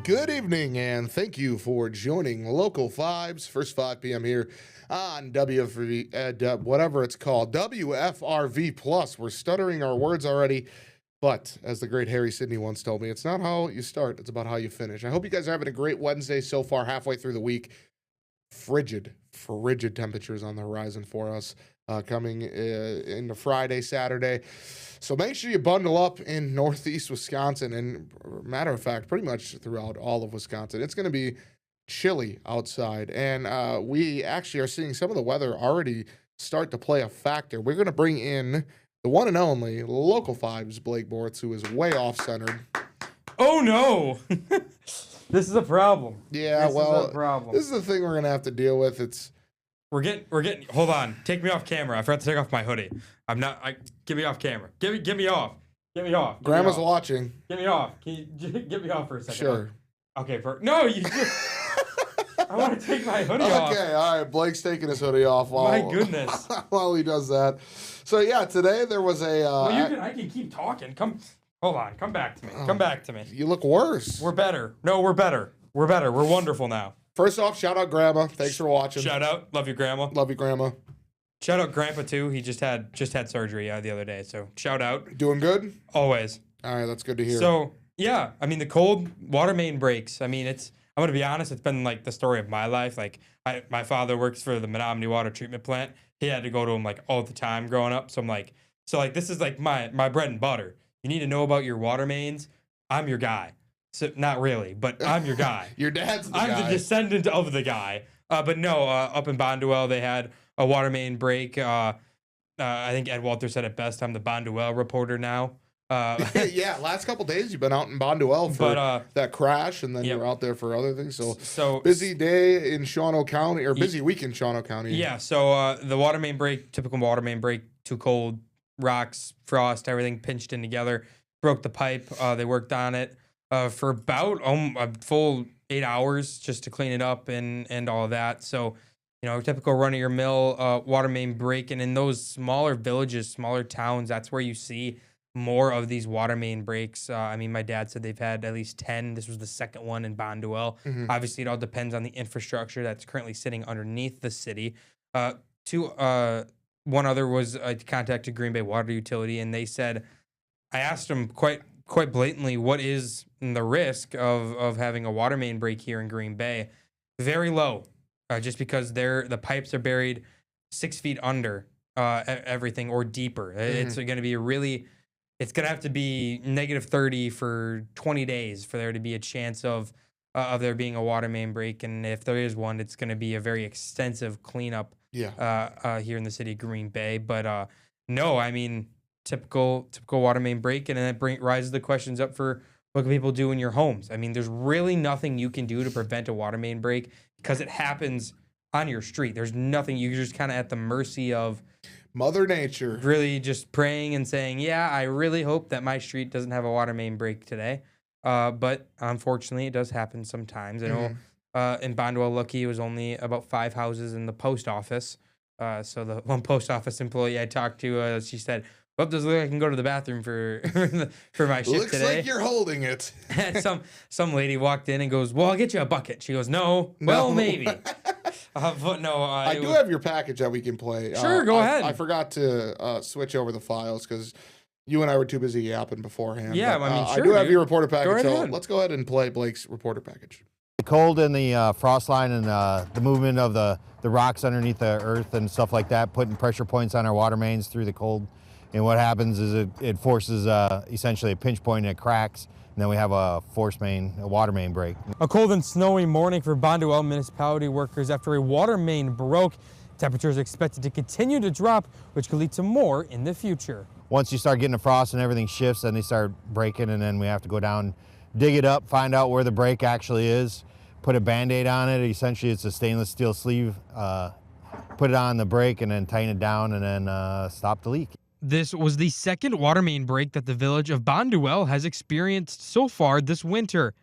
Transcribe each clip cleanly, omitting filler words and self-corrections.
Good evening, and thank you for joining Local Vibes, first 5 p.m. here on WFV, whatever it's called, WFRV Plus. We're stuttering our words already, but as the great Harry Sidney once told me, it's not how you start, it's about how you finish. I hope you guys are having a great Wednesday so far, halfway through the week. Frigid temperatures on the horizon for us coming into Friday, Saturday. So make sure you bundle up in Northeast Wisconsin, and matter of fact, pretty much throughout all of Wisconsin. It's going to be chilly outside, and we actually are seeing some of the weather already start to play a factor. We're going to bring in the one and only Local Vibes Blake Borths, who is way off-centered. Oh, no! This is a problem. Yeah, this well, is a problem. This is the thing we're going to have to deal with. We're getting, hold on. Take me off camera. I forgot to take off my hoodie. Get me off camera. Get me off. Get me off. Grandma's watching. Get me off. Can you get me off for a second? Sure. Okay, no, you I want to take my hoodie off. Okay, all right. Blake's taking his hoodie off My goodness. while he does that. So, yeah, today there was a... I can keep talking. Hold on. Come back to me. Come back to me. You look worse. We're better. No, we're better. We're better. We're wonderful now. First off, shout out Grandma. Thanks for watching. Shout out. Love you, Grandma. Love you, Grandma. Shout out Grandpa, too. He just had surgery the other day, so shout out. Doing good? Always. All right, that's good to hear. So, yeah, I mean, the cold water main breaks. I mean, I'm going to be honest, it's been like the story of my life. Like, my father works for the Menominee Water Treatment Plant. He had to go to him, like, all the time growing up. So I'm like, this is like my bread and butter. You need to know about your water mains. I'm your guy. So, not really, but I'm your guy. Your dad's the guy. I'm the descendant of the guy. But no, up in Bonduel, they had a water main break. I think Ed Walter said it best. I'm the Bonduel reporter now. Yeah, last couple days you've been out in Bonduel for that crash, and then you're out there for other things. So busy day in Shawano County, or busy week in Shawano County. Yeah, so the water main break, typical water main break, too cold, rocks, frost, everything pinched in together, broke the pipe. They worked on it for about a full 8 hours just to clean it up and all of that. So, typical run-of-your-mill water main break. And in those smaller villages, smaller towns, that's where you see more of these water main breaks. I mean, my dad said they've had at least 10. This was the second one in Bonduel. Mm-hmm. Obviously, it all depends on the infrastructure that's currently sitting underneath the city. One other was I contacted Green Bay Water Utility, and they said, I asked them quite blatantly, what is the risk of having a water main break here in Green Bay? Very low, just because the pipes are buried 6 feet under everything or deeper. Mm-hmm. It's going to be it's going to have to be -30 for 20 days for there to be a chance of there being a water main break. And if there is one, it's going to be a very extensive cleanup here in the city of Green Bay. But no, I mean, typical water main break, and then it raises the questions up for what can people do in your homes. I mean, there's really nothing you can do to prevent a water main break because it happens on your street. There's nothing. You're just kind of at the mercy of Mother Nature. Really just praying and saying, yeah, I really hope that my street doesn't have a water main break today. But unfortunately, it does happen sometimes. I know in Bonduel, lucky it was only about 5 houses in the post office. So the one post office employee I talked to, she said, well, does it look like I can go to the bathroom for my shift today? Looks like you're holding it. some lady walked in and goes, well, I'll get you a bucket. She goes, no. Well, maybe. But no. I do have your package that we can play. Sure, go ahead. I forgot to switch over the files because you and I were too busy yapping beforehand. Yeah, but, I mean, sure, I do have your reporter package, so ahead. let's go ahead and play Blake's reporter package. The cold and the frost line and the movement of the rocks underneath the earth and stuff like that, putting pressure points on our water mains through the cold. And what happens is it forces essentially a pinch point and it cracks, and then we have a water main break. A cold and snowy morning for Bonduel municipality workers after a water main broke. Temperatures expected to continue to drop, which could lead to more in the future. Once you start getting the frost and everything shifts, then they start breaking, and then we have to go down, dig it up, find out where the break actually is, put a Band-Aid on it. Essentially, it's a stainless steel sleeve. Put it on the break and then tighten it down and then stop the leak. This was the second water main break that the village of Bonduel has experienced so far this winter,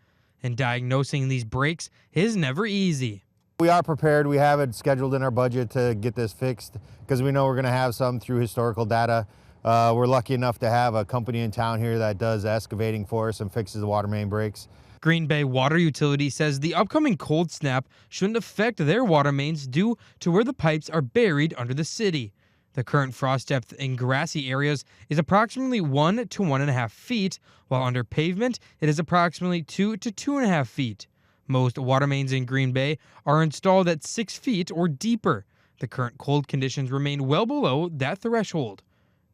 and diagnosing these breaks is never easy. We are prepared. We have it scheduled in our budget to get this fixed because we know we're going to have some through historical data. We're lucky enough to have a company in town here that does excavating for us and fixes the water main breaks. Green Bay Water Utility says the upcoming cold snap shouldn't affect their water mains due to where the pipes are buried under the city. The current frost depth in grassy areas is approximately 1 to 1.5 feet, while under pavement it is approximately 2 to 2.5 feet. Most water mains in Green Bay are installed at 6 feet or deeper. The current cold conditions remain well below that threshold.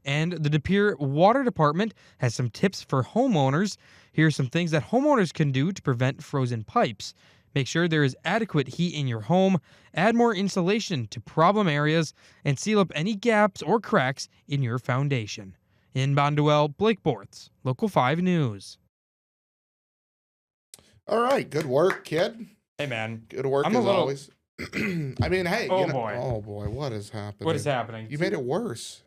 And the De Pere Water Department has some tips for homeowners. Here are some things that homeowners can do to prevent frozen pipes. Make sure there is adequate heat in your home, add more insulation to problem areas, and seal up any gaps or cracks in your foundation. In Bonduelle, Blake Borths, Local 5 News. All right, good work, kid. Hey, man. Good work always. I mean, hey. Oh, Oh, boy, what is happening? What is happening? You made it worse.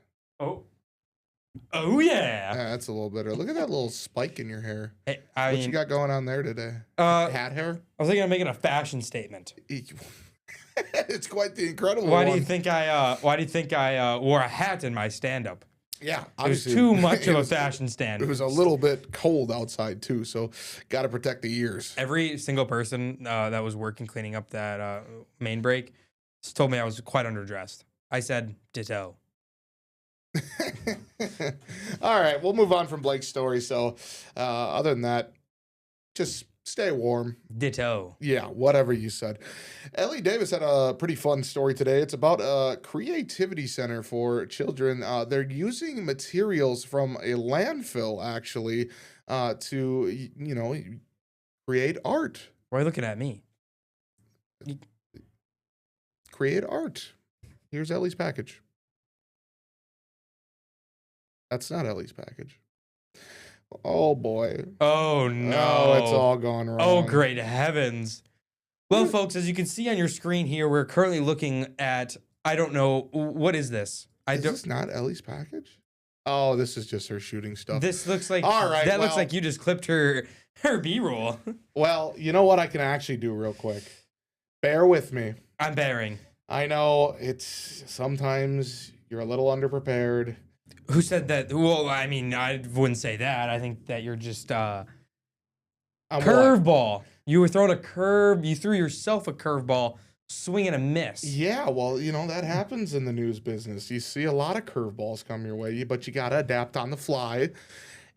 Oh, yeah. That's a little better. Look at that little spike in your hair. Hey, what you got going on there today? Hat hair? I was thinking of making a fashion statement. It's quite the incredible Why one. do you think I wore a hat in my stand-up? Yeah, it was too much of a fashion stand. It was a little bit cold outside too, so got to protect the ears. Every single person that was working cleaning up that main break told me I was quite underdressed. I said ditto. All right, we'll move on from Blake's story. So, other than that, just stay warm. Ditto. Yeah, whatever you said. Ellie Davis had a pretty fun story today. It's about a creativity center for children. They're using materials from a landfill, actually, to, create art. Why are you looking at me? Create art. Here's Ellie's package. That's not Ellie's package. Oh, boy. Oh, no. Oh, it's all gone wrong. Oh, great heavens. Well, folks, as you can see on your screen here, we're currently looking at, I don't know, what is this? Is this not Ellie's package? Oh, this is just her shooting stuff. This looks like, all right, looks like you just clipped her B-roll. Well, you know what I can actually do real quick? Bear with me. I'm bearing. I know it's sometimes you're a little underprepared. Who said that? Well, I mean, I wouldn't say that. I think that you're just curveball. You were throwing a curve. You threw yourself a curveball, swing and a miss. Yeah, well, that happens in the news business. You see a lot of curveballs come your way, but you got to adapt on the fly.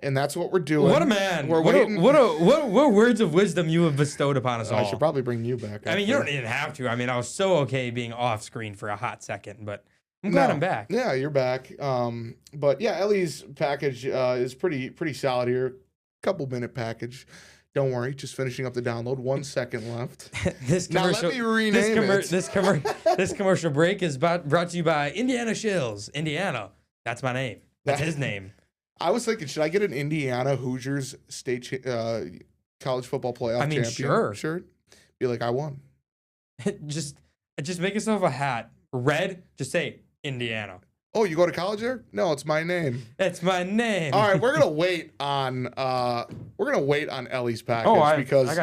And that's what we're doing. What a man. We're waiting. What words of wisdom you have bestowed upon us all. I should probably bring you back. I mean, you don't even have to. I mean, I was so okay being off screen for a hot second, but I'm glad I'm back. Yeah, you're back. But yeah, Ellie's package is pretty solid here. Couple minute package. Don't worry, just finishing up the download. 1 second left. Now let me rename it. This commercial break is brought to you by Indiana Schilz. Indiana. That's my name. That's his name. I was thinking, should I get an Indiana Hoosiers state college football playoff champion shirt? Be like, I won. just make yourself a hat. Red, just say Indiana. Oh, you go to college there? No, it's my name. It's my name. All right, we're gonna wait on Ellie's package because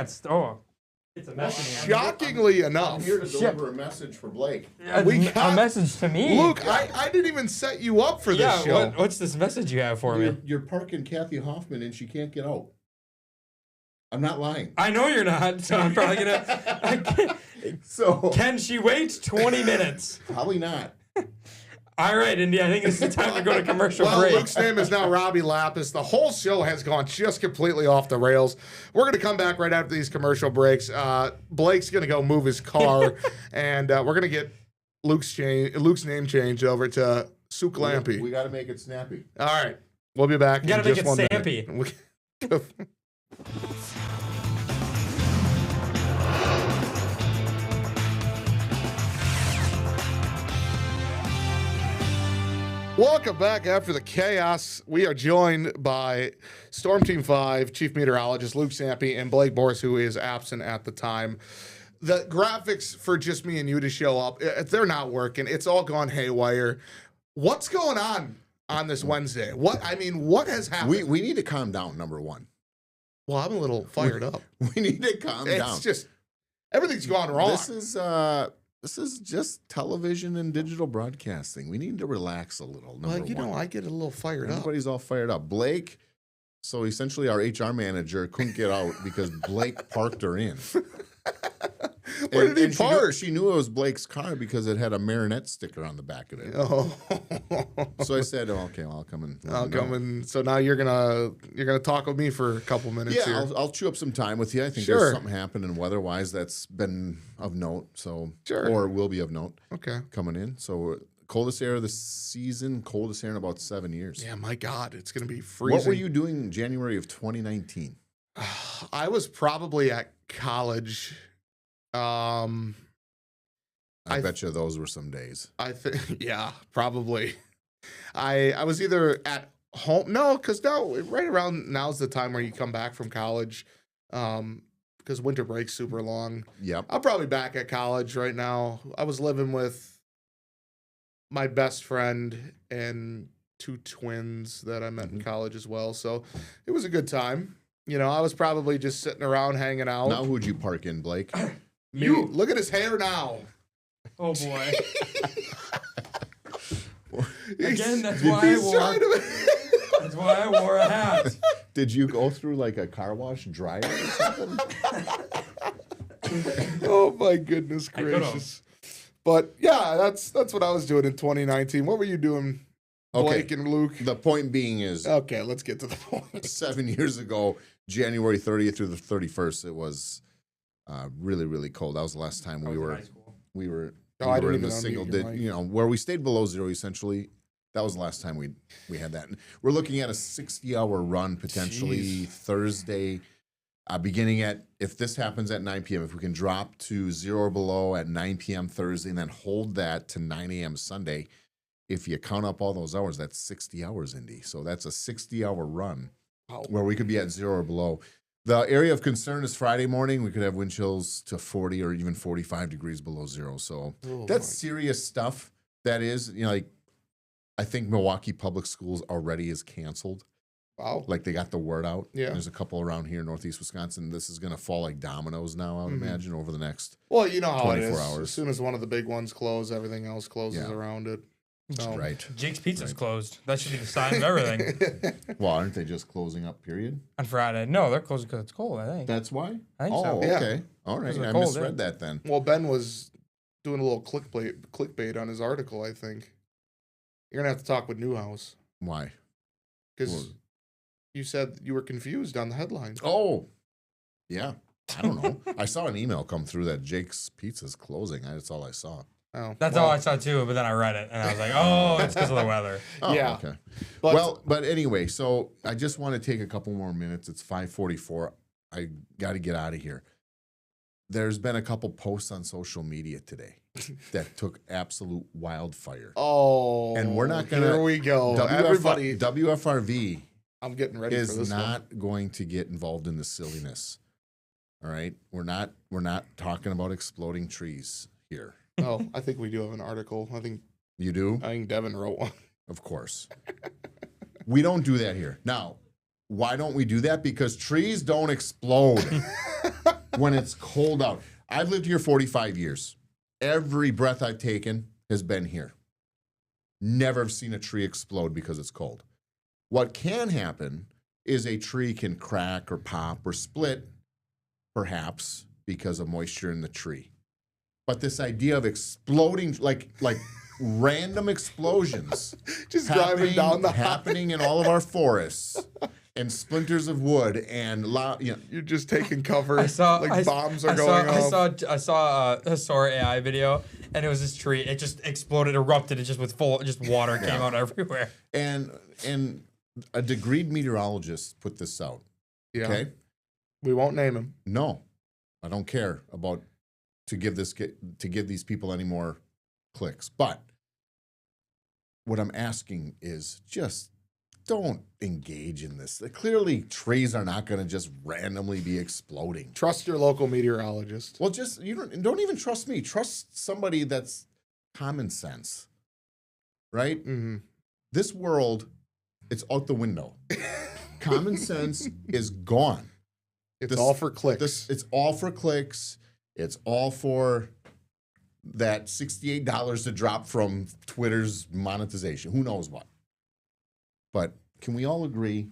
it's a message. Shockingly enough, I'm here to deliver a message for Blake. We got a message to me. Luke, I didn't even set you up for this show. What's this message you have for me? You're parking Kathy Hoffman and she can't get out. I'm not lying. I know you're not, so I'm probably gonna. So can she wait 20 minutes? Probably not. All right, Indy, I think it's the time to go to commercial break. Luke's name is now Robbie Lapis. The whole show has gone just completely off the rails. We're going to come back right after these commercial breaks. Blake's going to go move his car, and we're going to get Luke's name changed over to Suk Lampy. We got to make it snappy. All right. We'll be back in just 1 minute. You got to make it Sampy. Welcome back after the chaos. We are joined by Storm Team 5 Chief Meteorologist Luke Sampe and Blake Borths, who is absent at the time. The graphics for just me and you to show up, they're not working. It's all gone haywire. What's going on this Wednesday? What has happened? We need to calm down, number one. Well, I'm a little fired up. We need to calm down. It's just, everything's gone wrong. This is just television and digital broadcasting. We need to relax a little. Well, I get a little fired up. Everybody's all fired up. Blake, So essentially, our HR manager couldn't get out because Blake parked her in. Where did he park? She knew it was Blake's car because it had a Marinette sticker on the back of it. Oh. So I said, okay, well, I'll come and let I'll you know. come in. So now you're gonna talk with me for a couple minutes Yeah, here. I'll chew up some time with you. I think Sure. there's something happening weather-wise that's been of note. So Sure. or will be of note Okay. coming in. So coldest air of the season, coldest air in about 7 years. Yeah, my God, it's gonna be freezing. What were you doing in January of 2019? I was probably at college. I bet you those were some days. I think, yeah, probably. I was either at home. No, because right around now's the time where you come back from college, because winter break's super long. Yep. I'm probably back at college right now. I was living with my best friend and 2 twins that I met in college as well. So it was a good time. I was probably just sitting around hanging out. Now who'd you park in, Blake? You look at his hair now. Oh boy. Again, that's why I wore a hat. Did you go through like a car wash dryer or something? Oh my goodness gracious! But yeah, that's what I was doing in 2019. What were you doing, Blake and Luke? The point being is, okay, let's get to the point. 7 years ago, January 30th through the 31st, it was really, really cold. That was the last time we were I didn't in the even single unmute your mic. where we stayed below zero essentially. That was the last time we had that. And we're looking at a 60-hour run potentially Thursday, beginning at, if this happens at 9 p.m., if we can drop to 0 or below at 9 p.m. Thursday and then hold that to 9 a.m. Sunday, if you count up all those hours, that's 60 hours, Indy. So that's a 60-hour run where we could be at 0 or below. The area of concern is Friday morning. We could have wind chills to 40 or even 45 degrees below zero. So that's serious stuff. That is, I think Milwaukee Public Schools already is canceled. Wow. Like they got the word out. Yeah. There's a couple around here in Northeast Wisconsin. This is going to fall like dominoes now, I would imagine, over the next Well, you know how 24 it is. hours. As soon as one of the big ones close, everything else closes Yeah. around it. So. Right. Jake's Pizza's closed. That should be the sign of everything. Well, aren't they just closing up, period? On Friday. No, they're closed because it's cold, I think. That's why? I think Oh, so. okay. All right. Because of I cold, misread yeah. that then. Well, Ben was doing a little clickbait on his article, I think. You're going to have to talk with Newhouse. Why? Because you said you were confused on the headline. Oh, yeah. I don't know. I saw an email come through that Jake's Pizza's closing. That's all I saw. Oh, That's all I saw too, but then I read it and I was like, oh, it's because of the weather. Oh, Yeah. okay. But, But anyway, so I just want to take a couple more minutes. It's 5:44. I got to get out of here. There's been a couple posts on social media today that took absolute wildfire. oh, And we're not gonna. Here we go. Everybody, WFRV I'm getting ready for is this not going to get involved in the silliness. All right, we're not talking about exploding trees here. one. Oh, I think we do have an article. I think Devin wrote one. Of course. We don't do that here. Now, why don't we do that? Because trees don't explode when it's cold out. I've lived here 45 years. Every breath I've taken has been here. Never have seen a tree explode because it's cold. What can happen is a tree can crack or pop or split, perhaps because of moisture in the tree. But this idea of exploding, like random explosions, Just driving down the happening in all of our forests, and splinters of wood, and You're just taking cover. Bombs are going off. I saw a Sora AI video, and it was this tree. It just exploded, erupted. It just with water came out everywhere. and a degreed meteorologist put this out. Yeah. Okay, We won't name him. no, I don't care about to give these people any more clicks. But what I'm asking is just don't engage in this. Clearly, trees are not going to just randomly be exploding. Trust your local meteorologist. Well, you don't even trust me. Trust somebody that's common sense, right? Mm-hmm. This world, it's out the window. Common sense is gone. It's all for clicks. It's all for clicks. It's all for that $68 to drop from Twitter's monetization. Who knows what? But can we all agree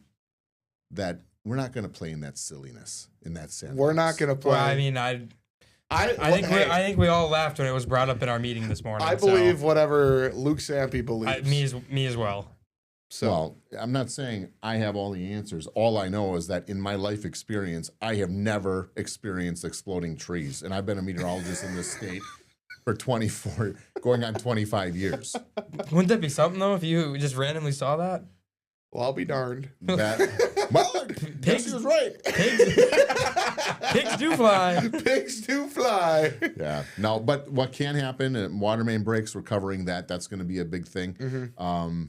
that we're not going to play in that silliness, in that sandbox. We're not going to play. Well, I mean, I think we all laughed when it was brought up in our meeting this morning. I believe whatever Luke Sampe believes. Me as well. So Well, I'm not saying I have all the answers. All I know is that in my life experience, I have never experienced exploding trees. And I've been a meteorologist in this state for 24, going on 25 years. Wouldn't that be something, though, if you just randomly saw that? well, I'll be darned. Well, Pigs he was right. Pigs do fly. Pigs do fly. Yeah. No, but what can happen, water main breaks, we're covering that. That's going to be a big thing.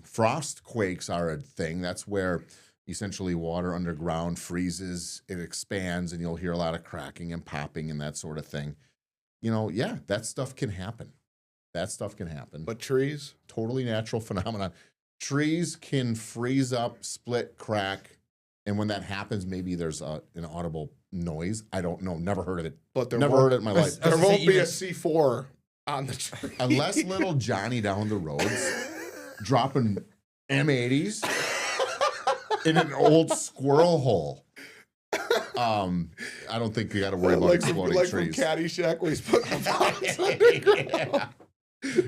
Frost quakes are a thing. That's where essentially water underground freezes, it expands, and you'll hear a lot of cracking and popping and that sort of thing. You know, yeah, that stuff can happen. That stuff can happen. But trees? Totally natural phenomenon. Trees can freeze up, split, crack, and when that happens, maybe there's an audible noise. I don't know. Never heard of it. But there Never won't- heard it in my life. There won't be a C4 on the tree. Unless little Johnny down the roads dropping M80s in an old squirrel hole. I don't think you got to worry about exploding like trees. from Caddyshack where he's putting the box underground.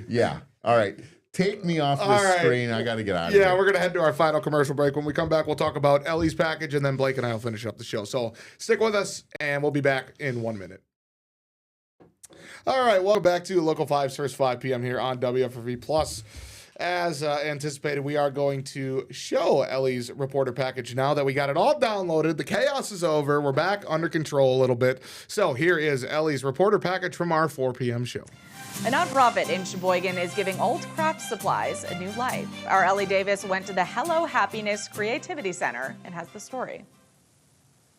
Yeah. All right. Take me off All this right. screen. I got to get out of here. Yeah, we're going to head to our final commercial break. When we come back, we'll talk about Ellie's package, and then Blake and I will finish up the show. So stick with us, and we'll be back in 1 minute. All right, welcome back to Local 5's first 5 p.m. here on WFRV Plus. As anticipated, we are going to show Ellie's reporter package now that we got it all downloaded. The chaos is over. We're back under control a little bit. So here is Ellie's reporter package from our 4 p.m. show. A nonprofit in Sheboygan is giving old craft supplies a new life. Our Ellie Davis went to the Hello Happiness Creativity Center and has the story.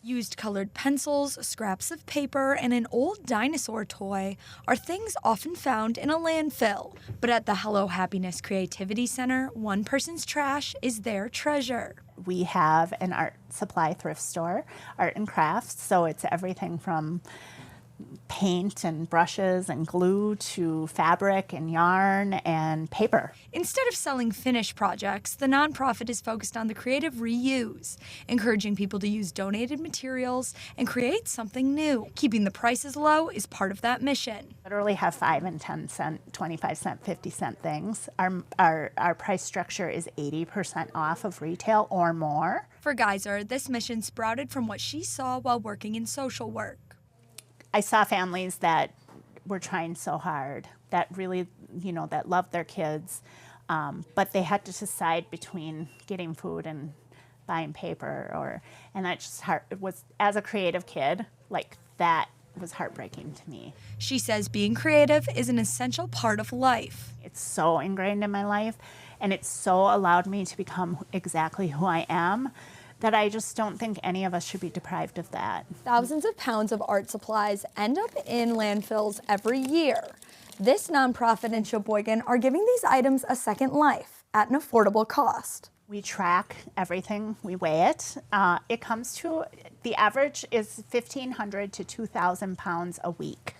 Used colored pencils, scraps of paper, and an old dinosaur toy are things often found in a landfill. But at the Hello Happiness Creativity Center, one person's trash is their treasure. We have an art supply thrift store, art and crafts, so it's everything from paint and brushes and glue to fabric and yarn and paper. Instead of selling finished projects, the nonprofit is focused on the creative reuse, encouraging people to use donated materials and create something new. Keeping the prices low is part of that mission. Literally have 5 and 10 cent, 25 cent, 50 cent things. Our price structure is 80% off of retail or more. For Geyser, this mission sprouted from what she saw while working in social work. I saw families that were trying so hard, that really, that loved their kids, but they had to decide between getting food and buying paper, and that just it was, as a creative kid, like that was heartbreaking to me. She says being creative is an essential part of life. It's so ingrained in my life, and it's so allowed me to become exactly who I am, that I just don't think any of us should be deprived of that. Thousands of pounds of art supplies end up in landfills every year. This nonprofit in Sheboygan are giving these items a second life at an affordable cost. We track everything, we weigh it. It comes to, the average is 1,500 to 2,000 pounds a week.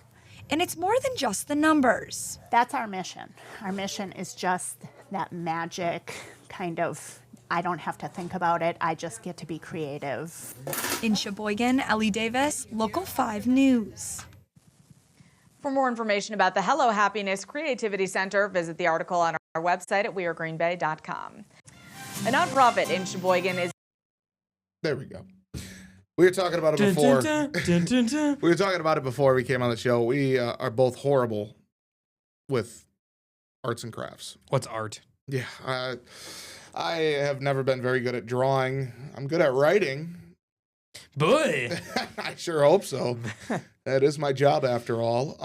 And it's more than just the numbers. That's our mission. Our mission is just that magic kind of, I don't have to think about it, I just get to be creative. In Sheboygan, Ellie Davis, Local 5 News. For more information about the Hello Happiness Creativity Center, visit the article on our website at wearegreenbay.com. A nonprofit in Sheboygan is... There we go. We were talking about it before. We were talking about it before we came on the show. We are both horrible with arts and crafts. What's art? Yeah, I have never been very good at drawing. I'm good at writing. Boy. I sure hope so. That is my job after all.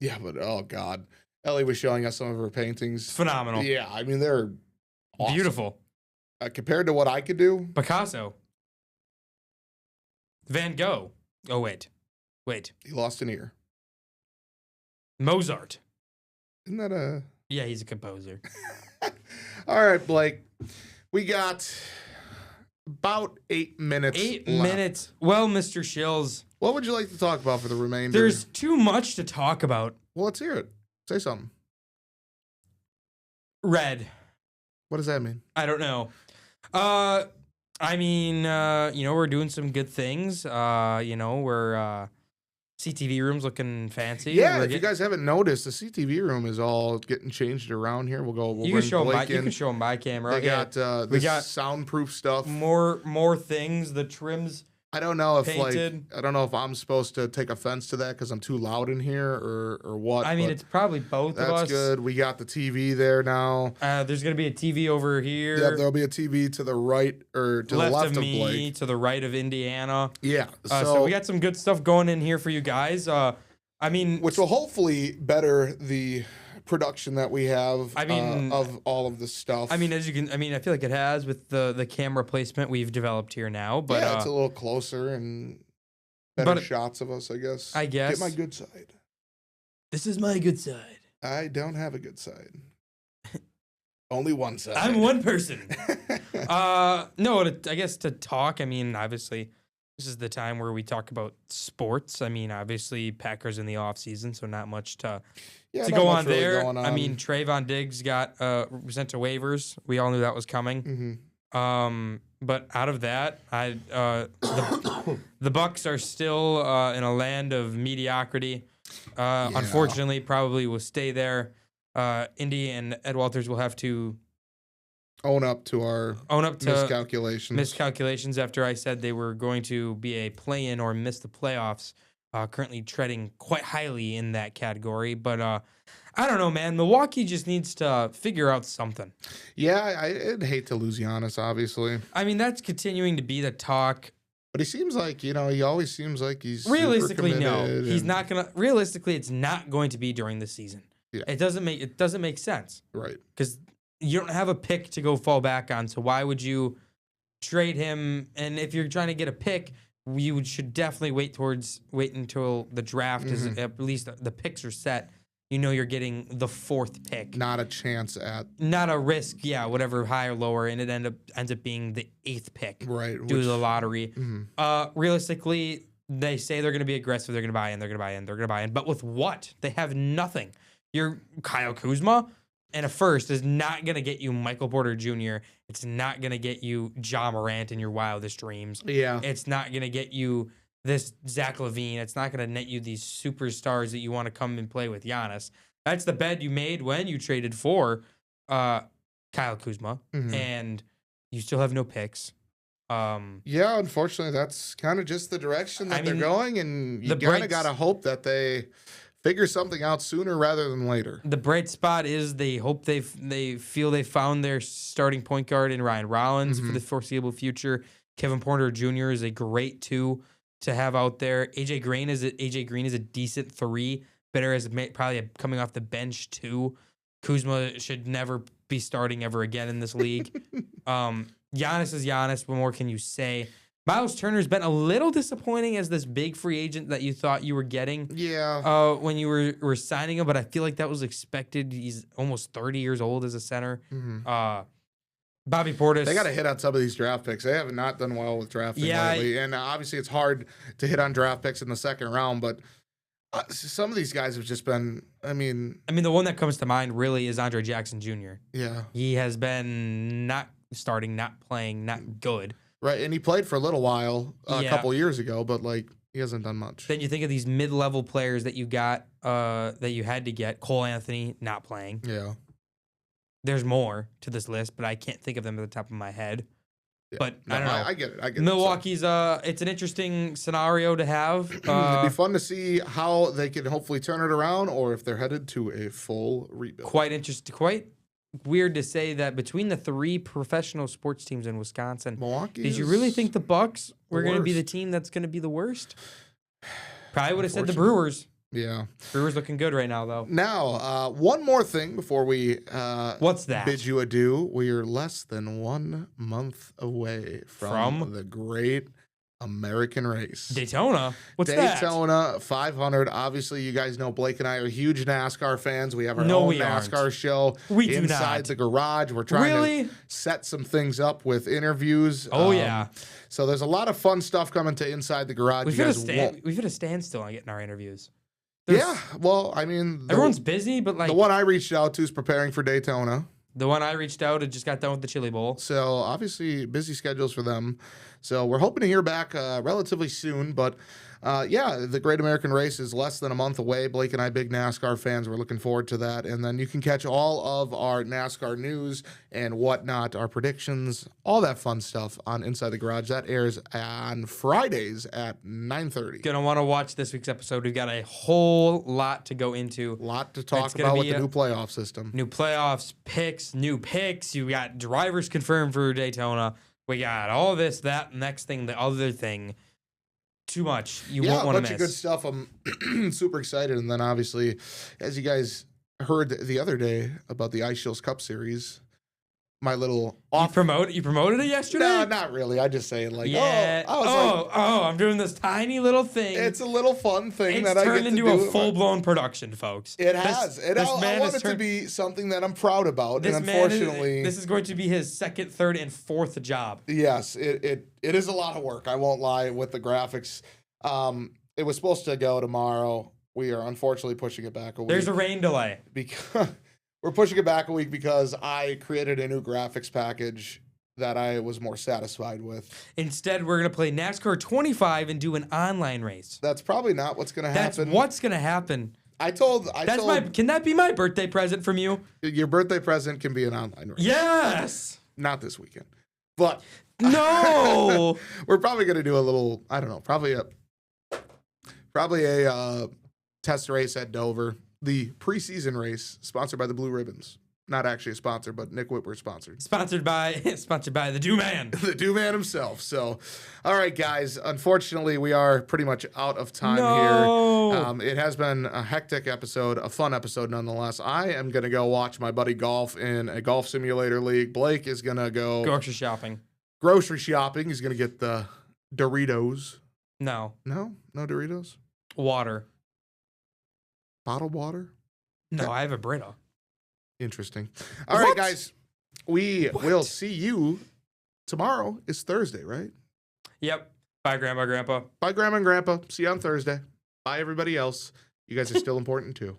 Yeah, but oh God. Ellie was showing us some of her paintings. Phenomenal. Yeah, I mean, they're awesome. Beautiful. Compared to what I could do. Picasso. Van Gogh. Oh, wait. He lost an ear. Mozart. Isn't that a... Yeah, he's a composer. All right, Blake. We got about 8 minutes 8 left. minutes. Well, Mr. Schilz, What would you like to talk about for the remainder? there's too much to talk about. Well, let's hear it. Say something. Red. What does that mean? I don't know. I mean, we're doing some good things. We're CTV room's looking fancy. Yeah, if you guys haven't noticed, the CTV room is all getting changed around here. We'll you bring can show Blake in. You can show them my camera. They got we got soundproof stuff. More things. The trims. I don't know if painted. I don't know if I'm supposed to take offense to that because I'm too loud in here or what. I mean, it's probably both of us. That's good. We got the TV there now. There's gonna be a TV over here. Yeah, there'll be a TV to the right or to the left of me, Blake. to the right of Indiana. Yeah. So we got some good stuff going in here for you guys. Which will hopefully better the production that we have. Of all of this stuff. I feel like it has with the camera placement we've developed here now. But yeah, it's a little closer and better shots of us, I guess. Get my good side. This is my good side. I don't have a good side. Only one side. I'm one person. No, I guess to talk. I mean, obviously, this is the time where we talk about sports. I mean, obviously, Packers in the off season, so not much to go on really there. On. I mean, Trayvon Diggs got sent to waivers. We all knew that was coming. Mm-hmm. But out of that, the Bucks are still in a land of mediocrity. Unfortunately, probably will stay there. Indy and Ed Walters will have to own up to miscalculations after I said they were going to be a play-in or miss the playoffs. Currently treading quite highly in that category, but I don't know, man. Milwaukee just needs to figure out something. Yeah, I'd hate to lose Giannis, obviously. I mean, that's continuing to be the talk. But he seems like, he always seems like he's realistically super no. He's not gonna. Realistically, it's not going to be during the season. Yeah. It doesn't make sense. Right. Because you don't have a pick to go fall back on. So why would you trade him? And if you're trying to get a pick, you should definitely wait until the draft is at least the picks are set. You're getting the 4th pick. Not a chance at. Not a risk, yeah, whatever, high or lower, and it ends up being the 8th pick. Right. Due to the lottery. Mm-hmm. Realistically, they say they're going to be aggressive. They're going to buy in. But with what? They have nothing. Your Kyle Kuzma and a first is not going to get you Michael Porter Jr. It's not going to get you Ja Morant in your wildest dreams. Yeah. It's not going to get you this Zach LaVine. It's not going to net you these superstars that you want to come and play with Giannis. That's the bed you made when you traded for Kyle Kuzma, and you still have no picks. Yeah, unfortunately, that's kind of just the direction that they're going, and you kind of got to hope that they figure something out sooner rather than later. The bright spot is they hope they feel they found their starting point guard in Ryan Rollins for the foreseeable future. Kevin Porter Jr. is a great 2 to have out there. AJ Green is a decent 3. Better as probably coming off the bench 2. Kuzma should never be starting ever again in this league. Giannis is Giannis. What more can you say? Miles Turner's been a little disappointing as this big free agent that you thought you were getting. Yeah. When you were signing him, but I feel like that was expected. He's almost 30 years old as a center. Bobby Portis. They got to hit on some of these draft picks. They have not done well with drafting lately. And obviously it's hard to hit on draft picks in the second round, but some of these guys have just been, I mean, the one that comes to mind really is Andre Jackson Jr. Yeah. He has been not starting, not playing, not good. Right, and he played for a little while a couple years ago, but he hasn't done much. Then you think of these mid-level players that you got, that you had to get. Cole Anthony not playing. Yeah. There's more to this list, but I can't think of them at the top of my head. Yeah. But no, I don't know. I get it. Milwaukee's it's an interesting scenario to have. It'd be fun to see how they can hopefully turn it around, or if they're headed to a full rebuild. Quite interesting. Quite weird to say that between the 3 professional sports teams in Wisconsin, Milwaukee. Did you really think the Bucks were going to be the team that's going to be the worst? Probably would have said the Brewers. Yeah. Brewers looking good right now, though. Now, one more thing before we what's that? Bid you adieu. We are less than 1 month away from the great American race. Daytona? What's that? Daytona 500. Obviously, you guys know Blake and I are huge NASCAR fans. We have our own NASCAR show inside the garage. We're trying to set some things up with interviews. Oh, yeah. So there's a lot of fun stuff coming to Inside the Garage. We've hit a standstill on getting our interviews. Yeah, well, I mean... Everyone's busy, but the one I reached out to is preparing for Daytona. The one I reached out had just got done with the Chili Bowl. So obviously busy schedules for them. So we're hoping to hear back relatively soon. But yeah, the Great American Race is less than a month away. Blake and I, big NASCAR fans, we're looking forward to that. And then you can catch all of our NASCAR news and whatnot, our predictions, all that fun stuff on Inside the Garage. That airs on Fridays at 9:30. Gonna want to watch this week's episode. We've got a whole lot to go into. A lot to talk It's gonna about with be the new playoff system. New playoffs, new picks. You got drivers confirmed for Daytona. We got all this, that, next thing, the other thing. Too much. You won't want to miss. A bunch of good stuff. I'm super excited. And then obviously, as you guys heard the other day about the Schilz Cup Series, my little off. You promoted it yesterday? No, not really. I just say it like, yeah. I'm doing this tiny little thing. It's a little fun thing it's that I get turned to into do. a full-blown production, folks. It has. I want it to be something that I'm proud about. And unfortunately, this is going to be his second, third, and fourth job. Yes, it is a lot of work. I won't lie with the graphics. It was supposed to go tomorrow. We are unfortunately pushing it back a week. There's a rain delay. Because we're pushing it back a week because I created a new graphics package that I was more satisfied with. Instead, we're going to play NASCAR 25 and do an online race. That's probably not what's going to happen. That's what's going to happen. Can that be my birthday present from you? Your birthday present can be an online race. Yes. Not this weekend. But no. We're probably going to do a little, I don't know, probably a test race at Dover. The preseason race, sponsored by the Blue Ribbons. Not actually a sponsor, but Nick Whitworth sponsored. Sponsored by the Do Man. The Do Man himself. So, all right, guys. Unfortunately, we are pretty much out of time here. It has been a hectic episode, a fun episode nonetheless. I am going to go watch my buddy golf in a golf simulator league. Blake is going to go grocery shopping. He's going to get the Doritos. No Doritos. Water. Bottled water? No, I have a Brita. Interesting. All right, guys. We will see you tomorrow. It's Thursday, right? Yep. Bye, Grandma, Grandpa. Bye, Grandma and Grandpa. See you on Thursday. Bye, everybody else. You guys are still important, too.